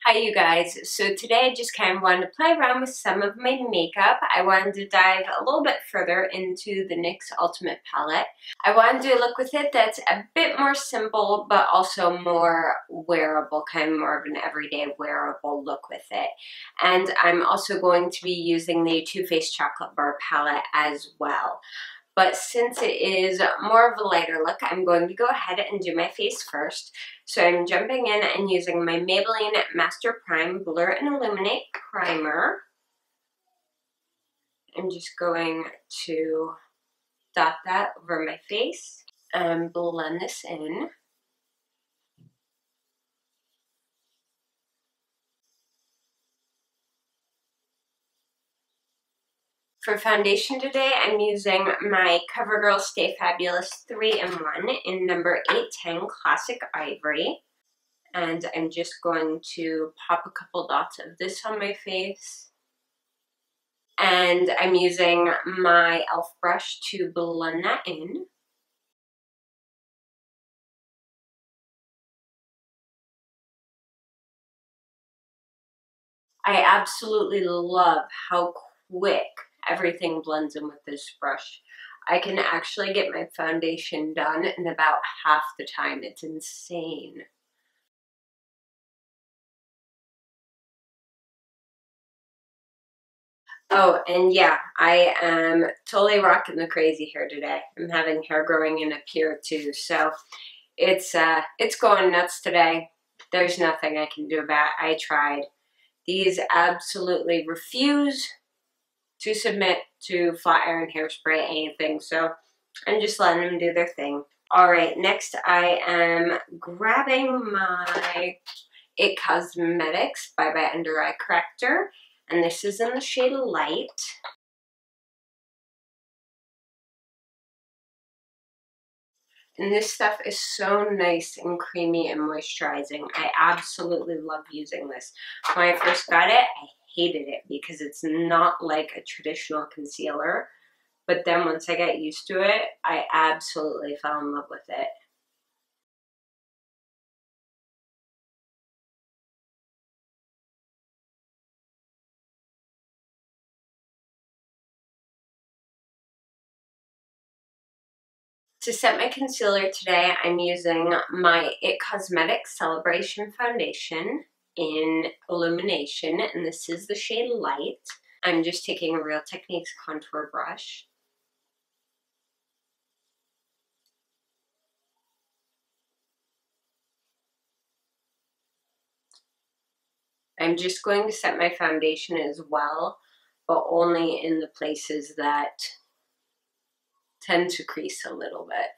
Hi you guys, so today I just kind of wanted to play around with some of my makeup. I wanted to dive a little bit further into the NYX Ultimate Palette. I wanted to do a look with it that's a bit more simple but also more wearable, kind of more of an everyday wearable look with it. And I'm also going to be using the Too Faced Chocolate Bar palette as well. But since it is more of a lighter look, I'm going to go ahead and do my face first. So I'm jumping in and using my Maybelline Master Prime Blur and Illuminate Primer. I'm just going to dot that over my face and blend this in. For foundation today, I'm using my CoverGirl Stay Fabulous 3-in-1 in number 810 Classic Ivory. And I'm just going to pop a couple dots of this on my face. And I'm using my e.l.f. brush to blend that in. I absolutely love how quick everything blends in with this brush. I can actually get my foundation done in about half the time. It's insane. Oh, and yeah, I am totally rocking the crazy hair today. I'm having hair growing in up here too, so it's going nuts today. There's nothing I can do about it. I tried. These absolutely refuse to submit to flat iron hairspray, anything, so I'm just letting them do their thing. Alright, next I am grabbing my It Cosmetics Bye Bye Under Eye Corrector, and this is in the shade Light. And this stuff is so nice and creamy and moisturizing. I absolutely love using this. When I first got it, I hated it because it's not like a traditional concealer. But then once I got used to it, I absolutely fell in love with it. To set my concealer today, I'm using my It Cosmetics Celebration Foundation in Illumination, and this is the shade Light. I'm just taking a Real Techniques contour brush. I'm just going to set my foundation as well, but only in the places that tend to crease a little bit.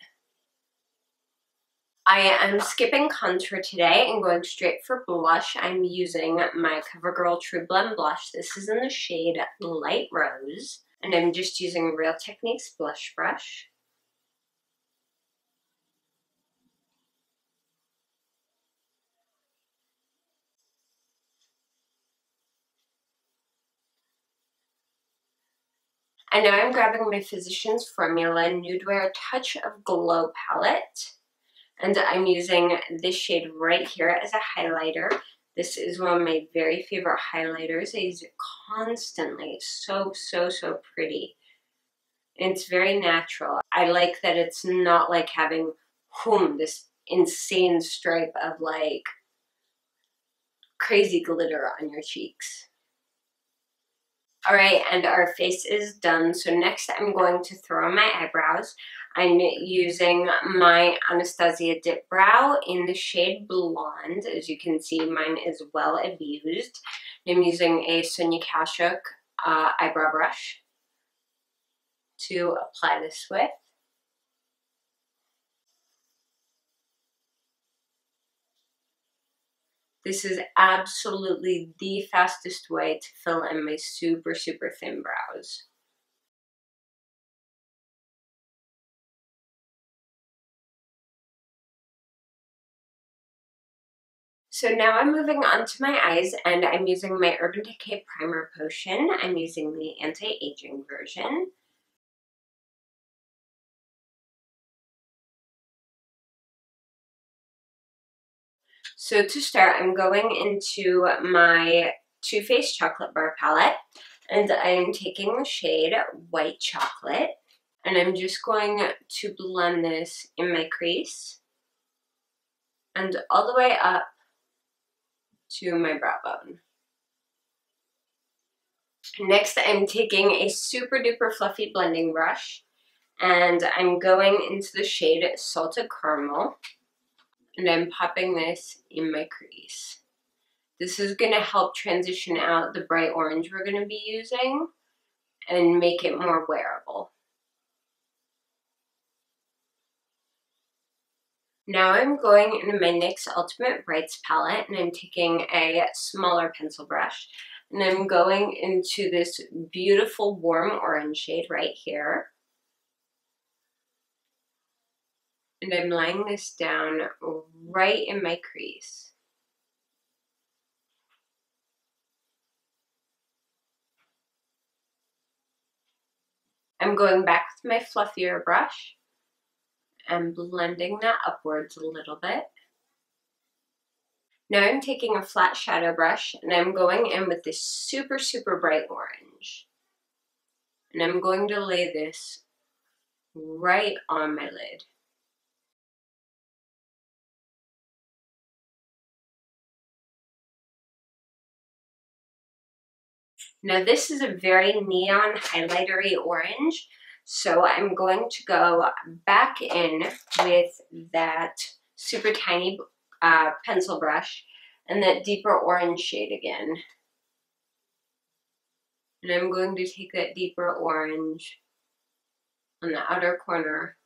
I am skipping contour today and going straight for blush. I'm using my CoverGirl True Blend blush. This is in the shade Light Rose, and I'm just using Real Techniques blush brush. And now I'm grabbing my Physicians Formula Nude Wear Touch of Glow palette. And I'm using this shade right here as a highlighter. This is one of my very favorite highlighters. I use it constantly. It's so, so, so pretty. And it's very natural. I like that it's not like having this insane stripe of like crazy glitter on your cheeks. Alright, and our face is done. So next I'm going to throw on my eyebrows. I'm using my Anastasia Dip Brow in the shade Blonde. As you can see, mine is well abused. I'm using a Sonia Kashuk eyebrow brush to apply this with. This is absolutely the fastest way to fill in my super, super thin brows. So now I'm moving on to my eyes, and I'm using my Urban Decay Primer Potion. I'm using the anti-aging version. So to start, I'm going into my Too Faced Chocolate Bar palette, and I'm taking the shade White Chocolate, and I'm just going to blend this in my crease and all the way up to my brow bone. Next, I'm taking a super duper fluffy blending brush, and I'm going into the shade Salted Caramel, and I'm popping this in my crease. This is going to help transition out the bright orange we're going to be using and make it more wearable. Now I'm going into my NYX Ultimate Brights palette, and I'm taking a smaller pencil brush, and I'm going into this beautiful warm orange shade right here. And I'm laying this down right in my crease. I'm going back with my fluffier brush and blending that upwards a little bit. Now I'm taking a flat shadow brush, and I'm going in with this super, super bright orange. And I'm going to lay this right on my lid. Now this is a very neon highlightery orange, so I'm going to go back in with that super tiny pencil brush and that deeper orange shade again. And I'm going to take that deeper orange on the outer corner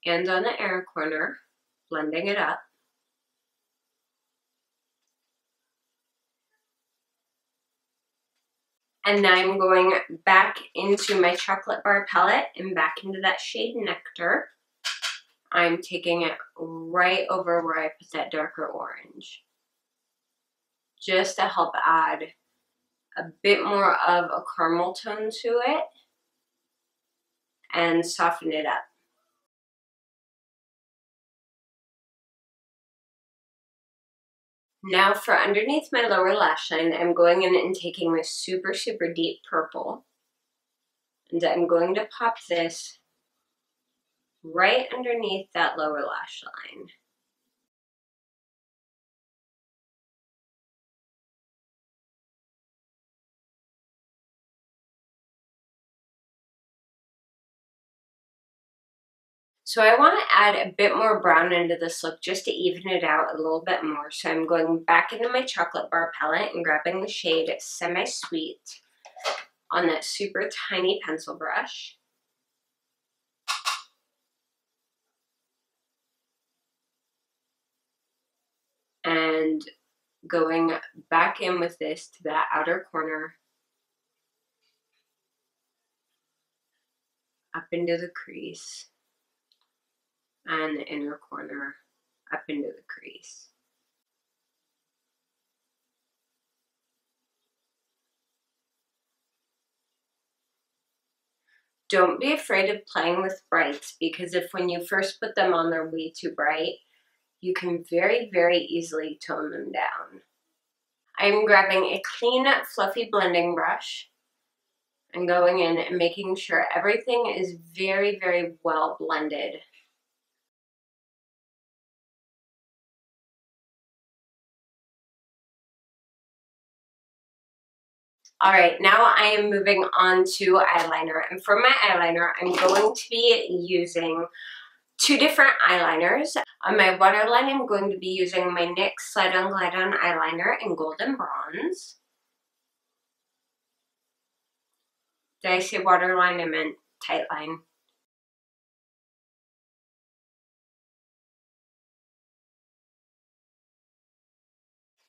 and on the inner corner, blending it up. And now I'm going back into my chocolate bar palette and back into that shade Nectar. I'm taking it right over where I put that darker orange, just to help add a bit more of a caramel tone to it and soften it up. Now for underneath my lower lash line, I'm going in and taking this super, super deep purple, and I'm going to pop this right underneath that lower lash line. So I want to add a bit more brown into this look just to even it out a little bit more. So I'm going back into my chocolate bar palette and grabbing the shade Semi-Sweet on that super tiny pencil brush. And going back in with this to that outer corner, up into the crease, and the inner corner up into the crease. Don't be afraid of playing with brights, because if when you first put them on they're way too bright, you can very, very easily tone them down. I'm grabbing a clean, fluffy blending brush and going in and making sure everything is very, very well blended. All right, now I am moving on to eyeliner. And for my eyeliner, I'm going to be using two different eyeliners. On my waterline, I'm going to be using my NYX Slide On Glide On eyeliner in Golden Bronze. Did I say waterline? I meant tightline.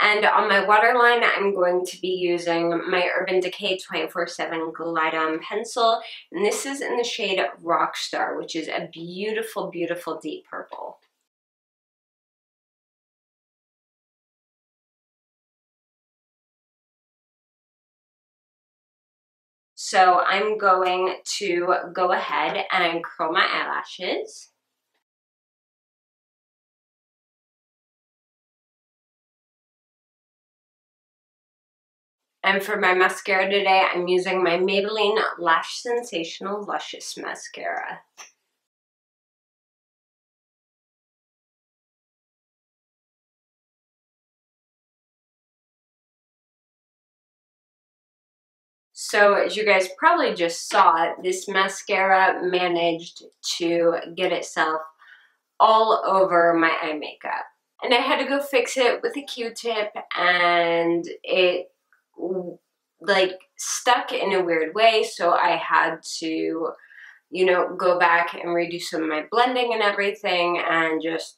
And on my waterline, I'm going to be using my Urban Decay 24/7 Glide On pencil. And this is in the shade Rockstar, which is a beautiful, beautiful deep purple. So I'm going to go ahead and curl my eyelashes. And for my mascara today, I'm using my Maybelline Lash Sensational Luscious Mascara. So as you guys probably just saw, this mascara managed to get itself all over my eye makeup. And I had to go fix it with a Q-tip, and it like stuck in a weird way, so I had to, you know, go back and redo some of my blending and everything, and just,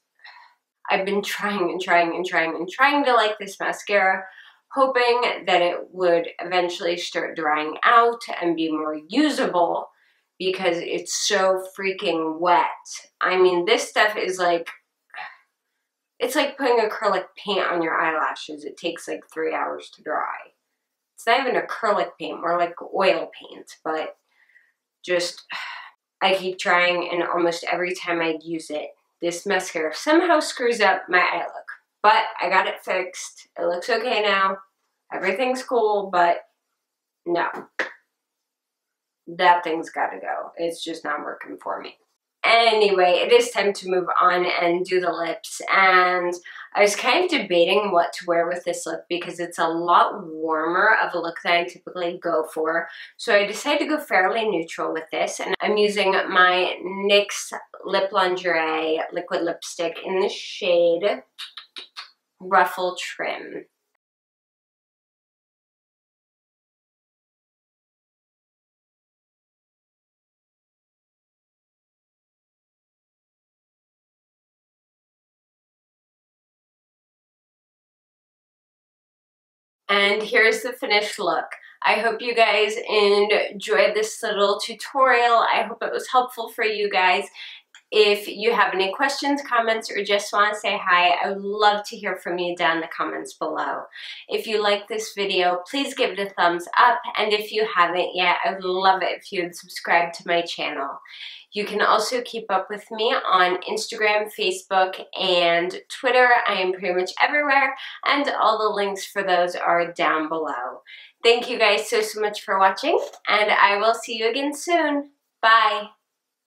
I've been trying to like this mascara, hoping that it would eventually start drying out and be more usable, because it's so freaking wet. I mean, this stuff is like, it's like putting acrylic paint on your eyelashes. It takes like 3 hours to dry. It's not even acrylic paint, more like oil paint, but just, I keep trying, and almost every time I use it, this mascara somehow screws up my eye look. But I got it fixed. It looks okay now. Everything's cool, but no. That thing's gotta go. It's just not working for me. Anyway, it is time to move on and do the lips, and I was kind of debating what to wear with this look because it's a lot warmer of a look than I typically go for. So I decided to go fairly neutral with this, and I'm using my NYX Lip Lingerie liquid lipstick in the shade Ruffle Trim. And here's the finished look. I hope you guys enjoyed this little tutorial. I hope it was helpful for you guys. If you have any questions, comments, or just want to say hi, I would love to hear from you down in the comments below. If you like this video, please give it a thumbs up. And if you haven't yet, I would love it if you would subscribe to my channel. You can also keep up with me on Instagram, Facebook, and Twitter. I am pretty much everywhere, and all the links for those are down below. Thank you guys so much for watching, and I will see you again soon. Bye!